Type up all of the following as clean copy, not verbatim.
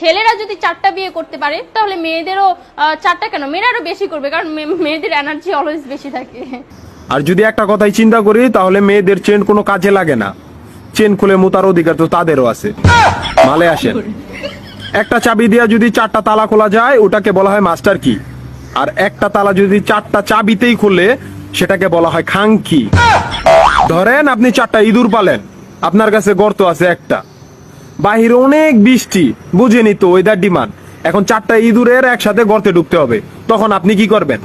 ছেলেরা যদি 4টা বিয়ে করতে পারে তাহলে মেয়েদেরও 4টা কেন, মেয়েরা আরো বেশি করবে, কারণ মেয়েদের এনার্জি অলওয়েজ বেশি থাকে। আর যদি একটা কথাই চিন্তা করি তাহলে মেয়েদের চেন কোনো কাজে লাগে না, চেন খুলে মোতার অধিকার তো তাদেরও আছে। মালে আসেন, একটা চাবি দিয়া যদি 4টা তালা খোলা যায় ওটাকে বলা হয় মাস্টার কি, আর একটা তালা যদি 4টা চাবিতেই খুলে সেটাকে বলা হয় খাঙ্কি। ধরেন আপনি 4টা ইঁদুর পালেন, আপনার কাছে গর্ত আছে একটা, বাহিরে অনেক বৃষ্টি, বুঝেনি তো ওয়েদার ডিমান্ড, এখন 4টা ইঁদুরের একসাথে গর্তে ঢুকতে হবে, তখন আপনি কি করবেন?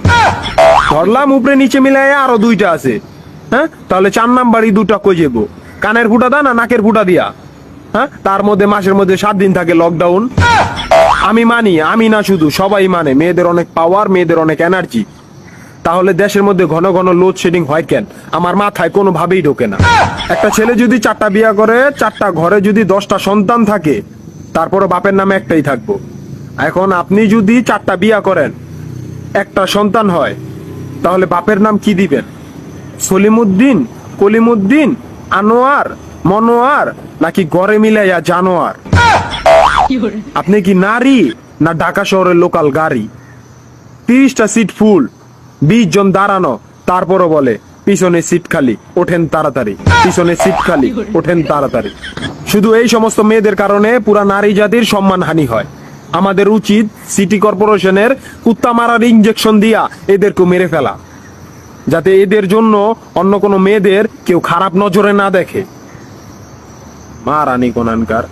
ধরলাম উপরে নিচে মিলাই আরো 2টা আছে, হ্যাঁ, তাহলে 4 নাম্বার ইঁদুরটা কই যাবো? কানের ফুটা দা না নাকের ফুটা দিয়া? হ্যাঁ, তার মধ্যে মাসের মধ্যে 7 দিন থাকে লকডাউন। আমি মানি, আমি না শুধু, সবাই মানে মেয়েদের অনেক পাওয়ার, মেয়েদের অনেক এনার্জি। তাহলে দেশের মধ্যে ঘন ঘন লোডশেডিং হয় কেন? আমার মাথায় কোনোভাবেই ঢোকে না। একটা ছেলে যদি 4টা বিয়ে করে, 4টা ঘরে যদি 10টা সন্তান থাকে, তারপরে বাপের নামে একটাই থাকবো। এখন আপনি যদি 4টা বিয়ে করেন, একটা সন্তান হয়, তাহলে বাপের নাম কি দিবেন? সলিমুদ্দিন, কলিমুদ্দিন, আনোয়ার, মনোয়ার, নাকি গড়ে মিলাইয়া জানোয়ার? আপনি কি নারী না ঢাকা শহরের লোকাল গাড়ি? 30টা সিট ফুল, 20 জন দাঁড়ানো, তারপরও বলে পিছনে সিট খালি, ওঠেন তাড়াতাড়ি, পিছনে সিট খালি, ওঠেন তাড়াতাড়ি। শুধু এই সমস্ত মেয়েদের কারণে পুরা নারী জাতির সম্মানহানি হয়। আমাদের উচিত সিটি কর্পোরেশনের কুত্তা মারার ইনজেকশন দিয়া এদেরকে মেরে ফেলা, যাতে এদের জন্য অন্য কোনো মেয়েদের কেউ খারাপ নজরে না দেখে। মারানি কোনানকার।